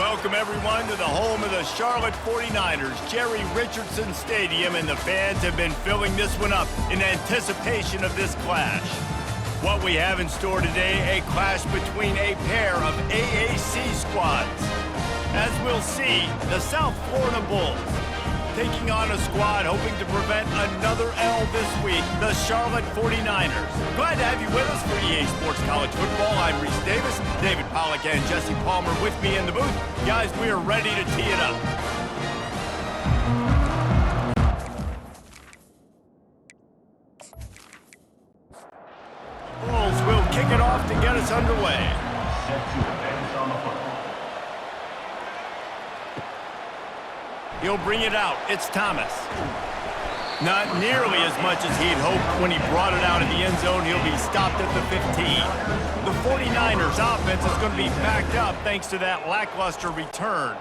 Welcome, everyone, to the home of the Charlotte 49ers, Jerry Richardson Stadium, and the fans have been filling this one up in anticipation of this clash. What we have in store today, a clash between a pair of AAC squads. As we'll see, the South Florida Bulls taking on a squad hoping to prevent another L this week, the Charlotte 49ers. Glad to have you with us for EA Sports College Football. I'm Reese Davis, David Pollack and Jesse Palmer with me in the booth. Guys, we are ready to tee it up. Bulls will kick it off to get us underway. Set to advance on the football. He'll bring it out. It's Thomas. Not nearly as much as he'd hoped when he brought it out in the end zone. He'll be stopped at the 15. The 49ers offense is going to be backed up thanks to that lackluster return.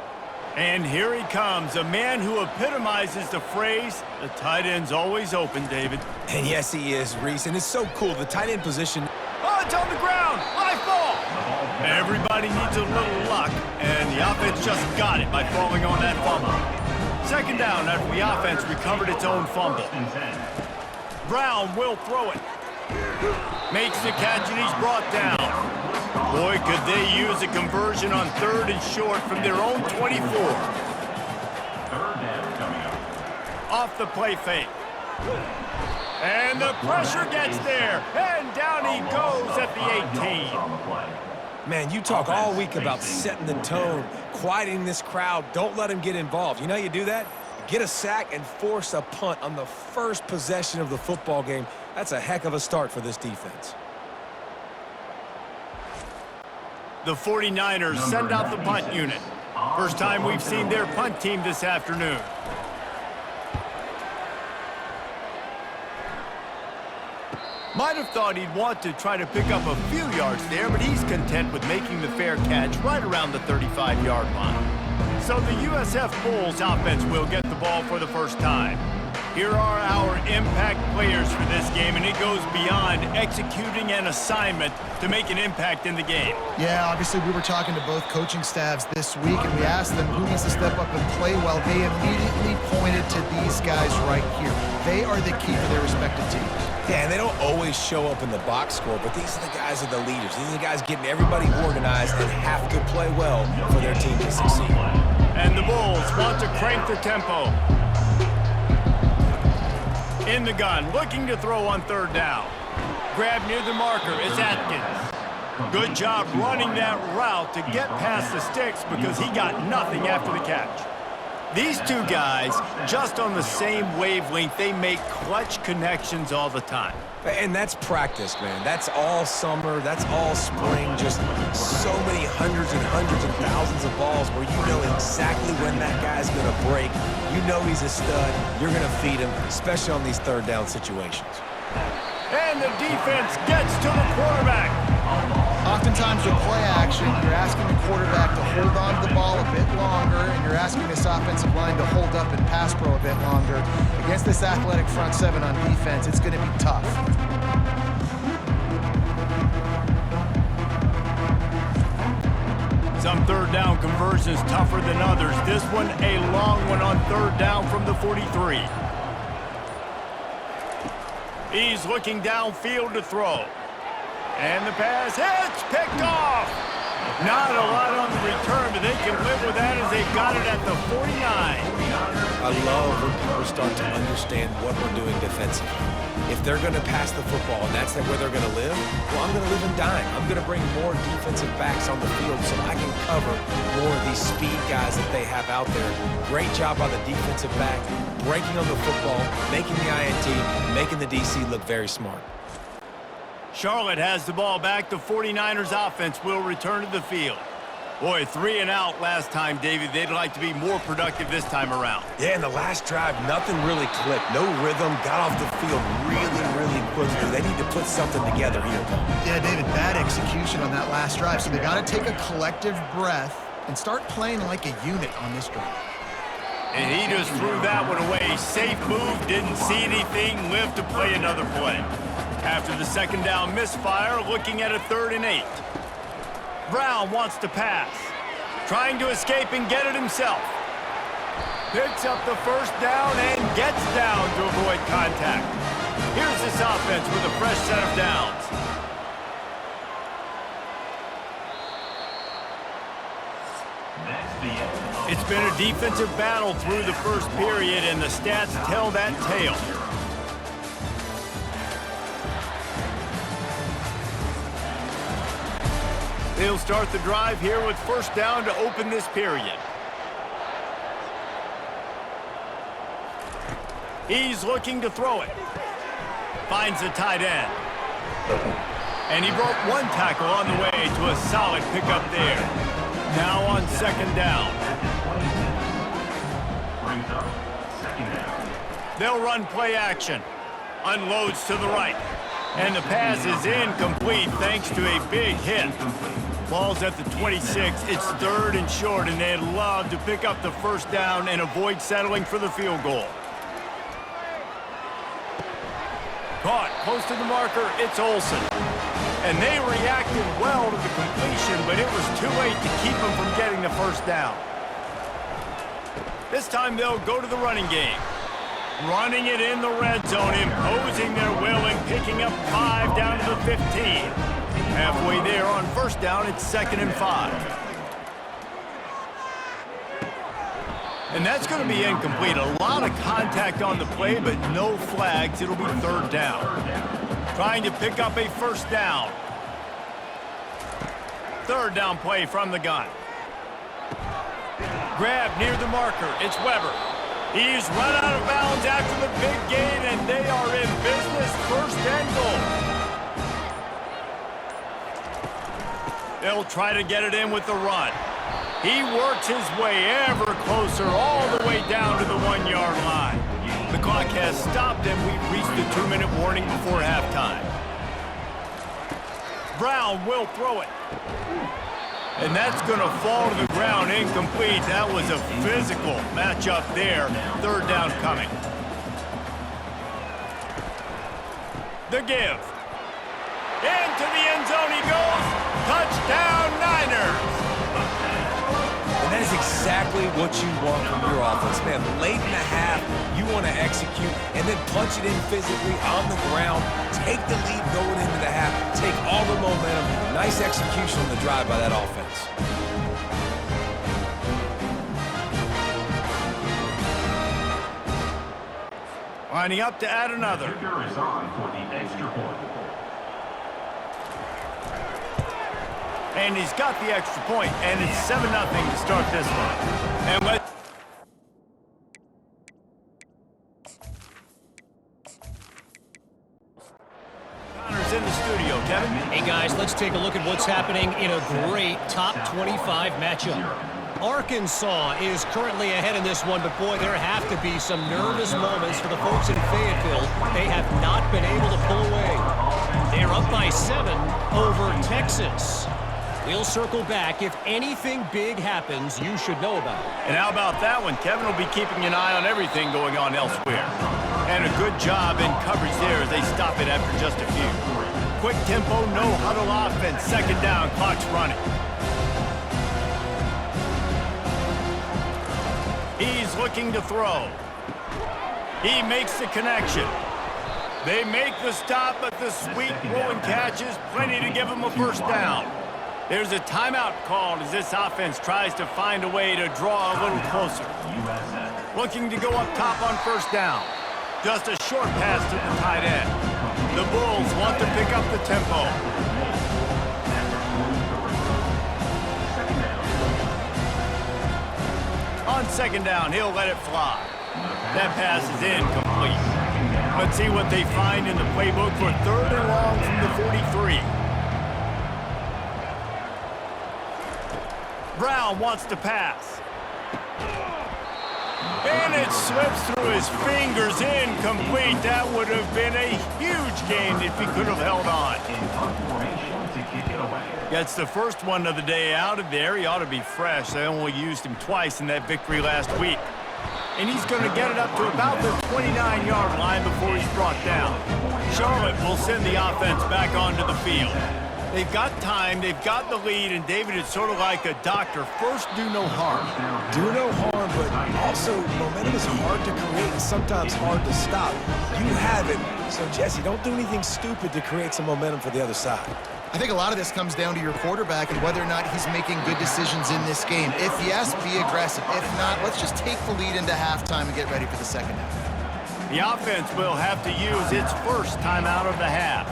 And here he comes, a man who epitomizes the phrase, the tight end's always open, David. And yes, he is, Reese. And it's so cool. The tight end position. Oh, it's on the ground. High ball. Everybody needs a little luck, and the offense just got it by falling on that fumble. Second down after the offense recovered its own fumble. Brown will throw it. Makes the catch, and he's brought down. Boy, could they use a conversion on third and short from their own 24. Third down coming up. Off the play fake. And the pressure gets there. And down he goes at the 18. Man, you talk all week about setting the tone, quieting this crowd. Don't let them get involved. You know how you do that? Get a sack and force a punt on the first possession of the football game. That's a heck of a start for this defense. The 49ers send out the punt unit. First time we've seen their punt team this afternoon. Might have thought he'd want to try to pick up a few yards there, but he's content with making the fair catch right around the 35-yard line. So the USF Bulls offense will get the ball for the first time. Here are our impact players for this game, and it goes beyond executing an assignment to make an impact in the game. Yeah, obviously we were talking to both coaching staffs this week, and we asked them who needs to step up and play well. They immediately pointed to these guys right here. They are the key for their respective teams. Yeah, and they don't always show up in the box score, but these are the guys that are the leaders. These are the guys getting everybody organized and have to play well for their team to succeed. And the Bulls want to crank the tempo. In the gun, looking to throw on third down. Grab near the marker is Atkins. Good job running that route to get past the sticks because he got nothing after the catch. These two guys, just on the same wavelength, they make clutch connections all the time. And that's practice, man. That's all summer. That's all spring. Just so many hundreds and hundreds and thousands of balls where you know exactly when that guy's going to break. You know he's a stud. You're going to feed him, especially on these third down situations. And the defense gets to the quarterback. Oftentimes with play action, you're asking the quarterback to hold on to the ball a bit longer, and you're asking this offensive line to hold up and pass pro a bit longer. Against this athletic front seven on defense, it's going to be tough. Some third down conversions tougher than others. This one, a long one on third down from the 43. He's looking downfield to throw. And the pass hits, picked off. Not a lot on the return, but they can live with that as they got it at the 49. I love when people start to understand what we're doing defensively. If they're going to pass the football and that's where they're going to live, well, I'm going to live and dime. I'm going to bring more defensive backs on the field so I can cover more of these speed guys that they have out there. Great job by the defensive back, breaking on the football, making the INT, making the DC look very smart. Charlotte has the ball back. The 49ers offense will return to the field. Boy, 3 and out last time, David. They'd like to be more productive this time around. Yeah, in the last drive, nothing really clicked. No rhythm, got off the field really quickly. They need to put something together here. Yeah, David, bad execution on that last drive. So they got to take a collective breath and start playing like a unit on this drive. And he just threw that one away. Safe move, didn't see anything, lived to play another play. After the second down misfire, looking at a 3rd and 8. Brown wants to pass. Trying to escape and get it himself. Picks up the first down and gets down to avoid contact. Here's this offense with a fresh set of downs. It's been a defensive battle through the first period, and the stats tell that tale. They'll start the drive here with first down to open this period. He's looking to throw it. Finds the tight end. And he broke one tackle on the way to a solid pickup there. Now on second down. They'll run play action. Unloads to the right. And the pass is incomplete thanks to a big hit. Ball's at the 26. It's 3rd and short, and they'd love to pick up the first down and avoid settling for the field goal. Caught close to the marker, it's Olsen. And they reacted well to the completion, but it was too late to keep them from getting the first down. This time they'll go to the running game. Running it in the red zone, imposing their will and picking up 5 down to the 15. Halfway there on first down, it's 2nd and 5. And that's going to be incomplete. A lot of contact on the play, but no flags. It'll be 3rd down. Trying to pick up a first down. 3rd down play from the gun. Grab near the marker. It's Weber. He's run out of bounds after the big gain, and they are in business. 1st and goal. They'll try to get it in with the run. He works his way ever closer all the way down to the 1-yard line. The clock has stopped, and we've reached the 2-minute warning before halftime. Brown will throw it. And that's going to fall to the ground incomplete. That was a physical matchup there. 3rd down coming. The give. Into the end zone he goes. Touchdown, Niners. And that is exactly what you want from your offense, man. Late in the half, you want to execute and then punch it in physically on the ground. Take the lead going into the half. Take all the momentum. Nice execution on the drive by that offense. Lining up to add another. Kicker is on for the extra point. And he's got the extra point, and it's 7-0 to start this one. And let's Connor's in the studio, Kevin. Hey guys, let's take a look at what's happening in a great top 25 matchup. Arkansas is currently ahead in this one, but boy, there have to be some nervous moments for the folks in Fayetteville. They have not been able to pull away. They're up by 7 over Texas. We'll circle back. If anything big happens, you should know about it. And how about that one? Kevin will be keeping an eye on everything going on elsewhere. And a good job in coverage there as they stop it after just a few. Quick tempo, no huddle offense. 2nd down, clock's running. He's looking to throw. He makes the connection. They make the stop, but the sweet rolling catch is plenty to give him a first down. There's a timeout called as this offense tries to find a way to draw a little closer. USF. Looking to go up top on first down. Just a short pass to the tight end. The Bulls want to pick up the tempo. On 2nd down, he'll let it fly. That pass is incomplete. Let's see what they find in the playbook for 3rd and long from the 43. Brown wants to pass. And it slips through his fingers, incomplete. That would have been a huge gain if he could have held on. Gets the first one of the day out of there. He ought to be fresh. They only used him twice in that victory last week. And he's going to get it up to about the 29-yard line before he's brought down. Charlotte will send the offense back onto the field. They've got time, they've got the lead, and David, it's sort of like a doctor. First, do no harm. Do no harm, but also momentum is hard to create and sometimes hard to stop. You have it, so Jesse, don't do anything stupid to create some momentum for the other side. I think a lot of this comes down to your quarterback and whether or not he's making good decisions in this game. If yes, be aggressive. If not, let's just take the lead into halftime and get ready for the second half. The offense will have to use its first timeout of the half.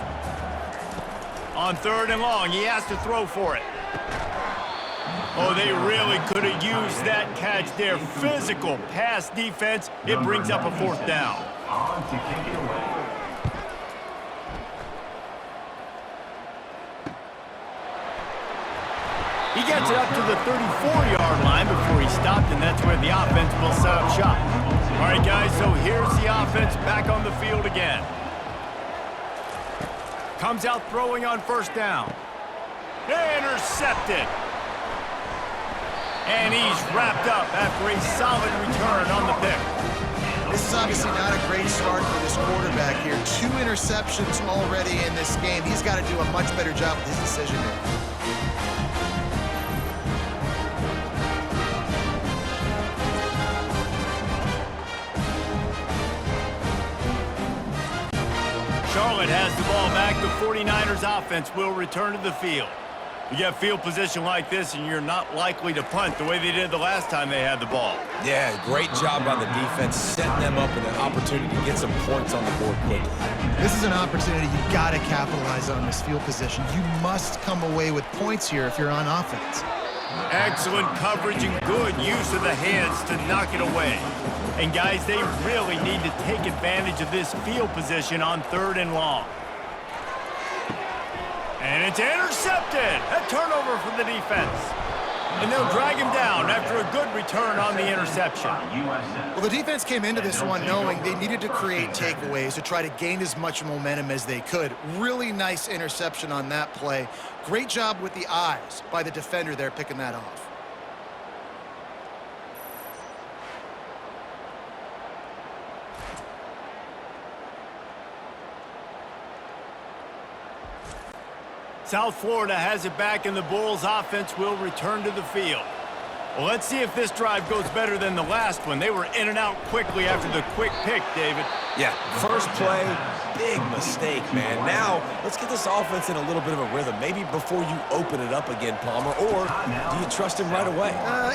On 3rd and long, he has to throw for it. Oh, they really could have used that catch there. Physical pass defense. It brings up a 4th down. On to kick it away. He gets it up to the 34-yard line before he stopped, and that's where the offense will set up shop. All right, guys, so here's the offense back on the field again. Comes out throwing on 1st down. Intercepted. And he's wrapped up after a solid return on the pick. This is obviously not a great start for this quarterback here. 2 interceptions already in this game. He's got to do a much better job with his decision making. Charlotte has the ball back. The 49ers offense will return to the field. You get field position like this, and you're not likely to punt the way they did the last time they had the ball. Yeah, great job by the defense, setting them up with an opportunity to get some points on the board quickly. This is an opportunity you've got to capitalize on, this field position. You must come away with points here if you're on offense. Excellent coverage and good use of the hands to knock it away. And guys, they really need to take advantage of this field position on 3rd and long. And it's intercepted. A turnover for the defense. And they'll drag him down after a good return on the interception. Well, the defense came into this one knowing they needed to create takeaways to try to gain as much momentum as they could. Really nice interception on that play. Great job with the eyes by the defender there picking that off. South Florida has it back, and the Bulls offense will return to the field. Well, let's see if this drive goes better than the last one. They were in and out quickly after the quick pick, David. Yeah, first play, big mistake, man. Now, let's get this offense in a little bit of a rhythm. Maybe before you open it up again, Palmer, or do you trust him right away?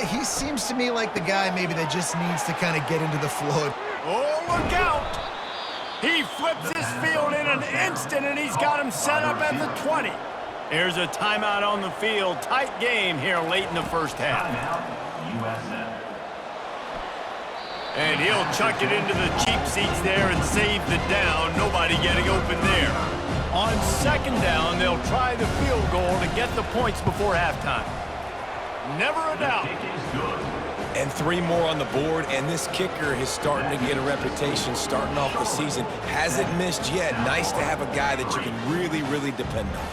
He seems to me like the guy maybe that just needs to kind of get into the flow. Oh, look out! He flips his field in an instant, and he's got him set up at the 20. There's a timeout on the field. Tight game here late in the first half. USF. And he'll chuck it into the cheap seats there and save the down. Nobody getting open there. On 2nd down, they'll try the field goal to get the points before halftime. Never a doubt. And 3 more on the board, and this kicker is starting to get a reputation starting off the season. Hasn't missed yet. Nice to have a guy that you can really, really depend on.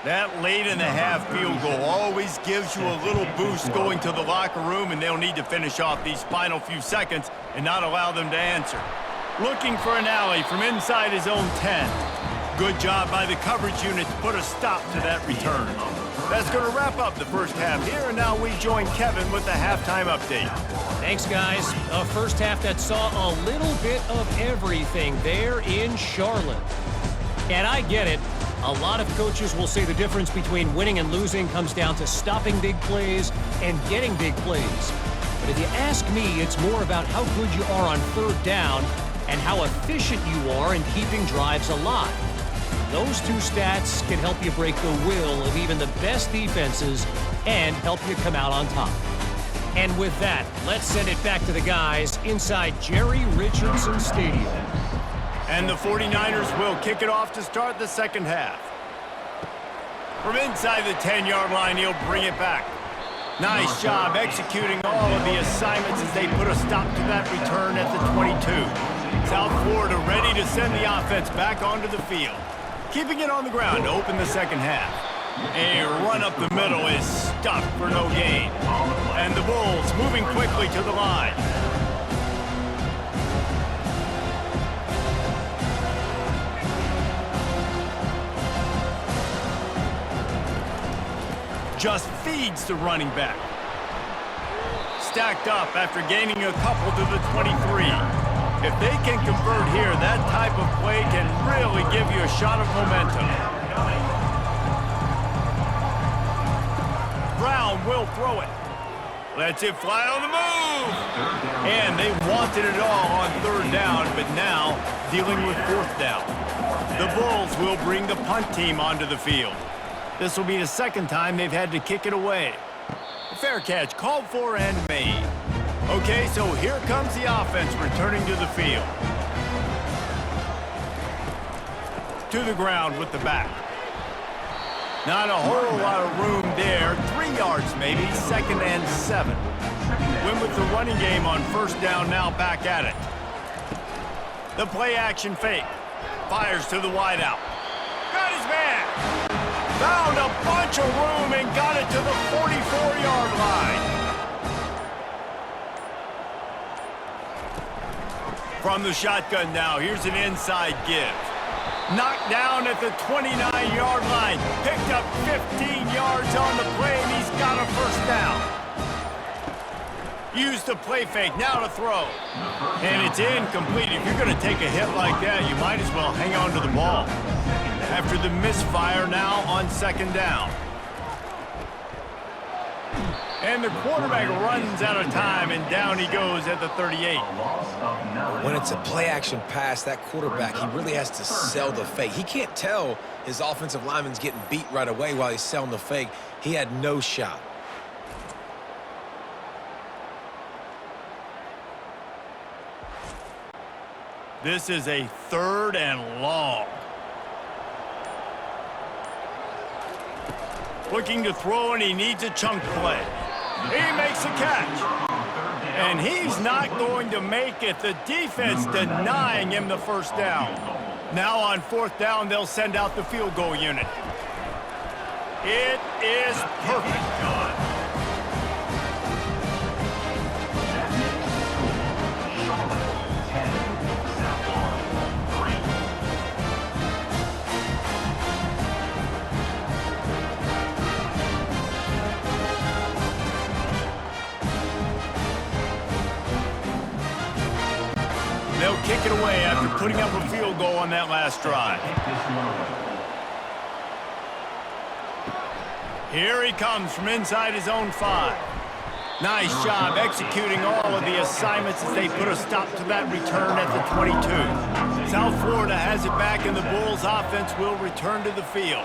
That late in the half field goal always gives you a little boost going to the locker room, and they'll need to finish off these final few seconds and not allow them to answer. Looking for an alley from inside his own 10. Good job by the coverage unit to put a stop to that return. That's going to wrap up the first half here, and now we join Kevin with the halftime update. Thanks, guys. A first half that saw a little bit of everything there in Charlotte. And I get it. A lot of coaches will say the difference between winning and losing comes down to stopping big plays and getting big plays. But if you ask me, it's more about how good you are on 3rd down and how efficient you are in keeping drives alive. Those 2 stats can help you break the will of even the best defenses and help you come out on top. And with that, let's send it back to the guys inside Jerry Richardson Stadium. And the 49ers will kick it off to start the second half. From inside the 10-yard line, he'll bring it back. Nice job executing all of the assignments as they put a stop to that return at the 22. South Florida ready to send the offense back onto the field. Keeping it on the ground to open the second half. A run up the middle is stuffed for no gain. And the Bulls moving quickly to the line. Just feeds the running back. Stacked up after gaining a couple to the 23. If they can convert here, that type of play can really give you a shot of momentum. Brown will throw it. Lets it fly on the move. And they wanted it all on third down, but now dealing with fourth down. The Bulls will bring the punt team onto the field. This will be the second time they've had to kick it away. Fair catch called for and made. Okay, so here comes the offense returning to the field. To the ground with the back. Not a whole lot of room there. 3 yards maybe, 2nd and 7. Win with the running game on first down, now back at it. The play action fake. Fires to the wideout. Got his man. Found a bunch of room and got it to the 44-yard line. From the shotgun now, here's an inside give. Knocked down at the 29-yard line. Picked up 15 yards on the play, and he's got a first down. Used the play fake, now to throw. And it's incomplete. If you're going to take a hit like that, you might as well hang on to the ball. After the misfire now on second down. And the quarterback runs out of time, and down he goes at the 38. When it's a play-action pass, that quarterback, he really has to sell the fake. He can't tell his offensive lineman's getting beat right away while he's selling the fake. He had no shot. This is a 3rd and long. Looking to throw, and he needs a chunk play. He makes a catch. And he's not going to make it. The defense denying him the first down. Now on fourth down, they'll send out the field goal unit. It is perfect. They'll kick it away after putting up a field goal on that last drive. Here he comes from inside his own 5. Nice job executing all of the assignments as they put a stop to that return at the 22. South Florida has it back, and the Bulls offense will return to the field.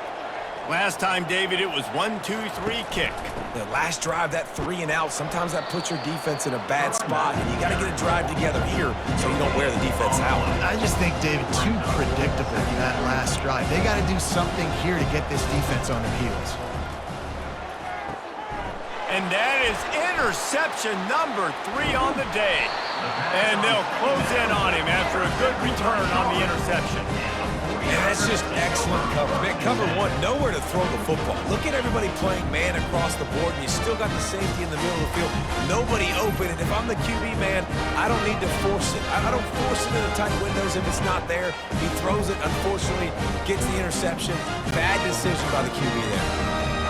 Last time, David, it was 1-2-3 kick. The last drive, that 3 and out, sometimes that puts your defense in a bad spot, and you got to get a drive together here so you don't wear the defense out. I just think, David, too predictable that last drive. They got to do something here to get this defense on their heels. And that is interception number 3 on the day. And they'll close in on him after a good return on the interception. And that's just excellent cover. Man, cover 1, nowhere to throw the football. Look at everybody playing man across the board, and you still got the safety in the middle of the field. Nobody open, and if I'm the QB, man, I don't need to force it. I don't force it in the tight windows if it's not there. He throws it, unfortunately, gets the interception. Bad decision by the QB there.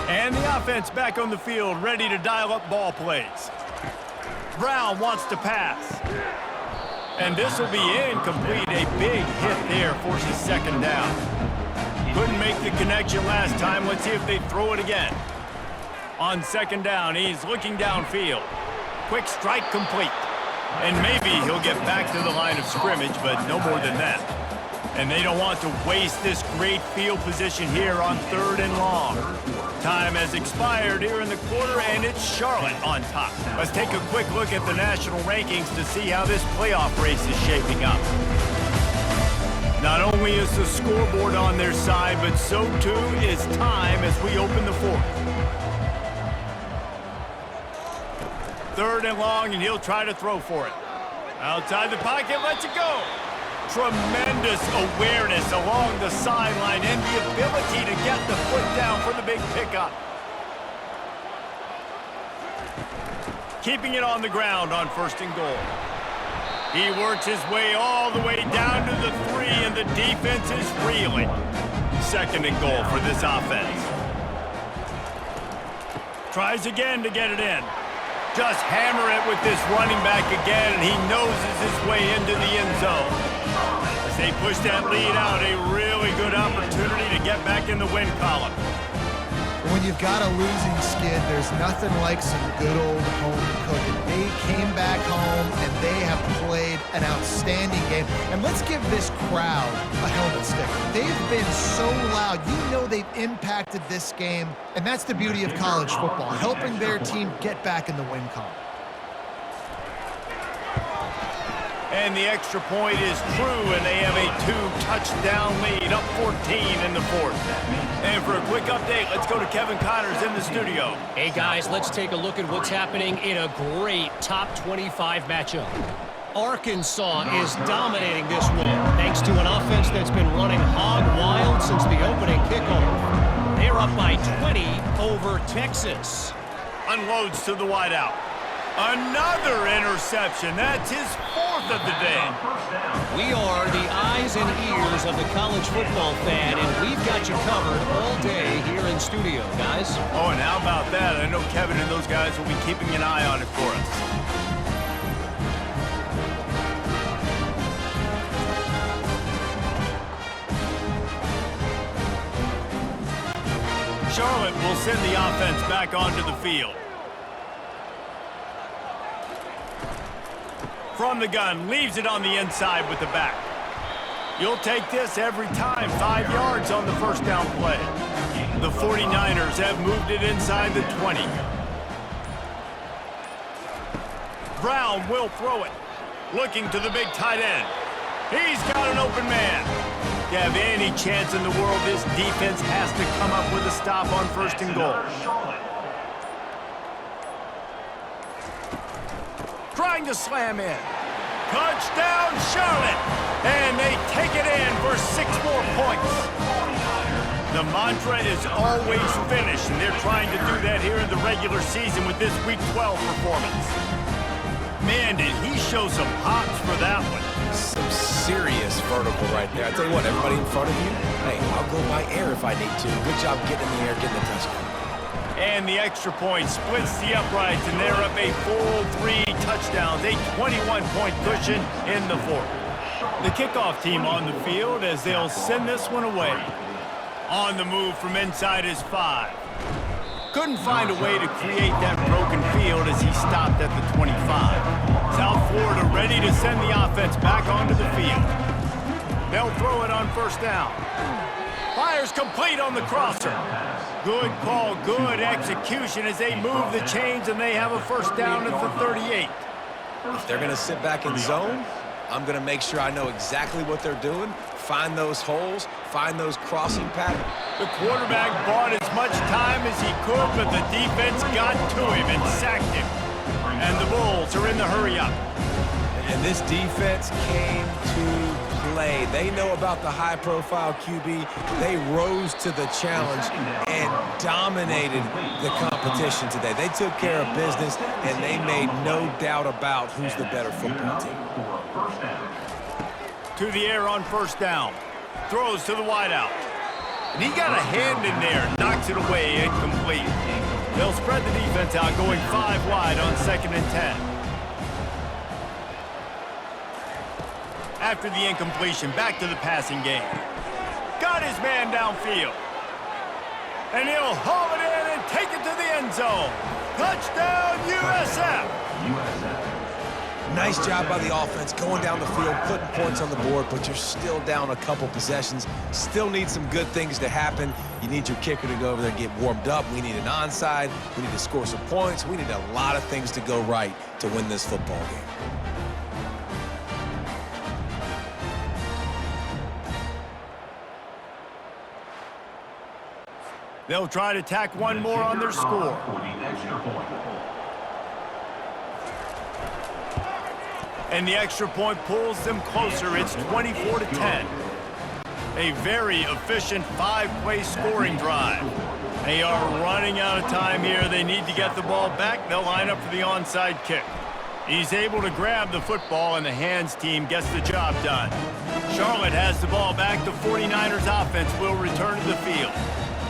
And the offense back on the field, ready to dial up ball plays. Brown wants to pass. And this will be incomplete. A big hit there forces second down. Couldn't make the connection last time. Let's see if they throw it again. On second down, he's looking downfield. Quick strike complete. And maybe he'll get back to the line of scrimmage, but no more than that. And they don't want to waste this great field position here on 3rd and long. Time has expired here in the quarter, and it's Charlotte on top. Let's take a quick look at the national rankings to see how this playoff race is shaping up. Not only is the scoreboard on their side, but so too is time as we open the 4th. 3rd and long, and he'll try to throw for it. Outside the pocket, lets it go. Tremendous awareness along the sideline and the ability to get the foot down for the big pickup. Keeping it on the ground on 1st and goal. He works his way all the way down to the 3, and the defense is reeling. 2nd and goal for this offense. Tries again to get it in. Just hammer it with this running back again, and he noses his way into the end zone. As they push that lead out, a really good opportunity to get back in the win column. When you've got a losing skid, there's nothing like some good old home cooking. They came back home, and they have played an outstanding game. And let's give this crowd a helmet sticker. They've been so loud. You know they've impacted this game, and that's the beauty of college football, helping their team get back in the win column. And the extra point is true, and they have a 2-touchdown lead, up 14 in the 4th. And for a quick update, let's go to Kevin Connors in the studio. Hey, guys, let's take a look at what's happening in a great top 25 matchup. Arkansas is dominating this one, thanks to an offense that's been running hog wild since the opening kickoff. They're up by 20 over Texas. Unloads to the wideout. Another interception. That's his 4th of the day. We are the eyes and ears of the college football fan, and we've got you covered all day here in studio, guys. Oh, and how about that? I know Kevin and those guys will be keeping an eye on it for us. Charlotte will send the offense back onto the field. From the gun, leaves it on the inside with the back. You'll take this every time. 5 yards on the 1st down play. The 49ers have moved it inside the 20. Brown will throw it. Looking to the big tight end. He's got an open man. To have any chance in the world, this defense has to come up with a stop on 1st and goal. Trying to slam in. Touchdown, Charlotte! And they take it in for 6 more points. The mantra is always finish, and they're trying to do that here in the regular season with this Week 12 performance. Man, did he show some hops for that one. Some serious vertical right there. I tell you what, everybody in front of you, hey, I'll go by air if I need to. Good job getting in the air, getting the touchdown. And the extra point splits the uprights, and they're up a full 3 touchdowns, a 21-point cushion in the 4th. The kickoff team on the field as they'll send this one away. On the move from inside his 5. Couldn't find a way to create that broken field as he stopped at the 25. South Florida ready to send the offense back onto the field. They'll throw it on 1st down. Fires complete on the crosser. Good call, good execution as they move the chains, and they have a 1st down at the 38. If they're going to sit back in zone, I'm going to make sure I know exactly what they're doing, find those holes, find those crossing patterns. The quarterback bought as much time as he could, but the defense got to him and sacked him. And the Bulls are in the hurry-up. And this defense came to play. They know about the high-profile QB. They rose to the challenge and dominated the competition today. They took care of business, and they made no doubt about who's the better football team. To the air on 1st down. Throws to the wideout. And he got a hand in there, knocks it away, incomplete. They'll spread the defense out, going 5 wide on 2nd and 10. After the incompletion, back to the passing game. Got his man downfield. And he'll haul it in and take it to the end zone. Touchdown, USF! Nice job by the offense going down the field, putting points on the board, but you're still down a couple possessions. Still need some good things to happen. You need your kicker to go over there and get warmed up. We need an onside. We need to score some points. We need a lot of things to go right to win this football game. They'll try to tack one more on their score. And the extra point pulls them closer. It's 24-10. A very efficient 5-play scoring drive. They are running out of time here. They need to get the ball back. They'll line up for the onside kick. He's able to grab the football, and the hands team gets the job done. Charlotte has the ball back. The 49ers offense will return to the field.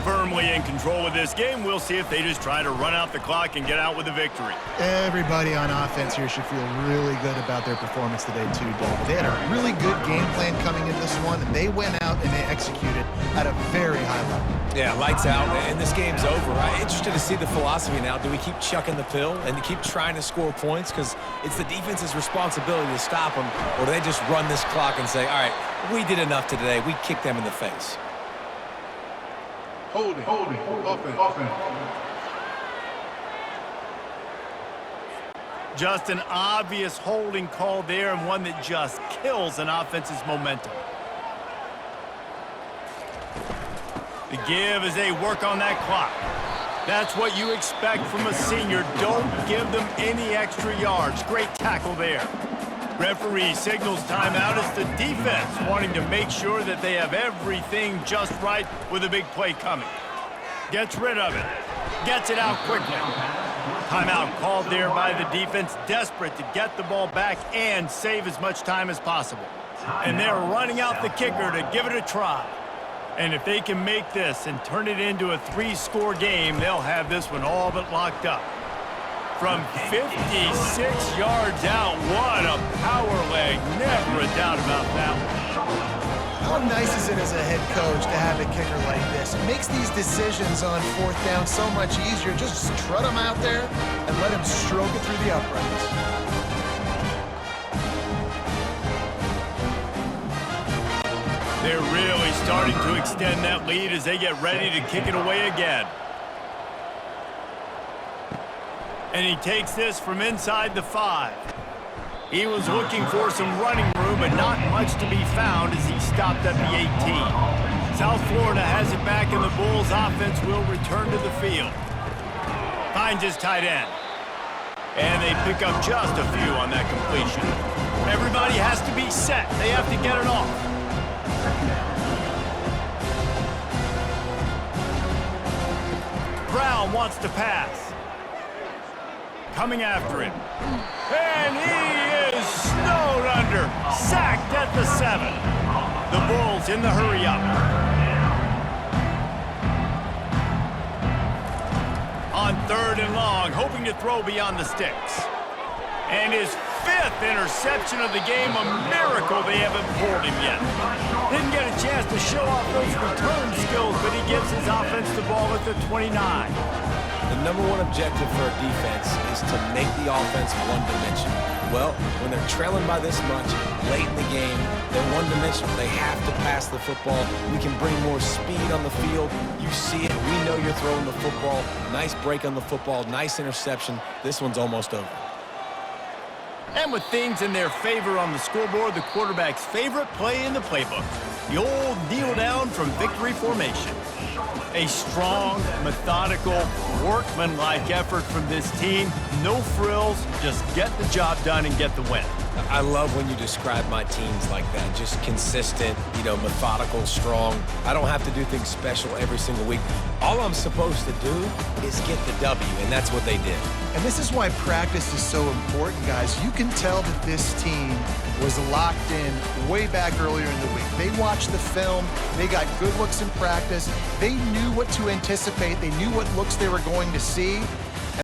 Firmly in control of this game. We'll see if they just try to run out the clock and get out with a victory. Everybody on offense here should feel really good about their performance today too, Doug. They had a really good game plan coming in this one, and they went out and they executed at a very high level. Yeah, lights out, and this game's over. I'm interested to see the philosophy now. Do we keep chucking the pill and keep trying to score points? Because it's the defense's responsibility to stop them, or do they just run this clock and say, all right, we did enough today. We kicked them in the face. Holding, offense. Just an obvious holding call there, and one that just kills an offense's momentum. The give as they work on that clock. That's what you expect from a senior. Don't give them any extra yards. Great tackle there. Referee signals timeout as the defense wanting to make sure that they have everything just right with a big play coming. Gets rid of it. Gets it out quickly. Timeout called there by the defense, desperate to get the ball back and save as much time as possible. And they're running out the kicker to give it a try. And if they can make this and turn it into a 3-score game, they'll have this one all but locked up. From 56 yards out, what a power leg. Never a doubt about that one. How nice is it as a head coach to have a kicker like this? It makes these decisions on 4th down so much easier. Just strut him out there and let him stroke it through the uprights. They're really starting to extend that lead as they get ready to kick it away again. And he takes this from inside the 5. He was looking for some running room, but not much to be found as he stopped at the 18. South Florida has it back, and the Bulls offense will return to the field. Finds his tight end. And they pick up just a few on that completion. Everybody has to be set. They have to get it off. Brown wants to pass. Coming after him. And he is snowed under. Sacked at the 7. The Bulls in the hurry-up. On 3rd and long, hoping to throw beyond the sticks. And his 5th interception of the game, a miracle they haven't pulled him yet. Didn't get a chance to show off those return skills, but he gives his offense the ball at the 29. The number one objective for a defense is to make the offense one-dimensional. Well, when they're trailing by this much, late in the game, they're one-dimensional. They have to pass the football. We can bring more speed on the field. You see it. We know you're throwing the football. Nice break on the football. Nice interception. This one's almost over. And with things in their favor on the scoreboard, the quarterback's favorite play in the playbook, the old kneel down from victory formation. A strong, methodical, workmanlike effort from this team. No frills, just get the job done and get the win. I love when you describe my teams like that. Just consistent, methodical, strong. I don't have to do things special every single week. All I'm supposed to do is get the W, and that's what they did. And this is why practice is so important, guys. You can tell that this team was locked in way back earlier in the week. They watched the film. They got good looks in practice. They knew what to anticipate. They knew what looks they were going to see.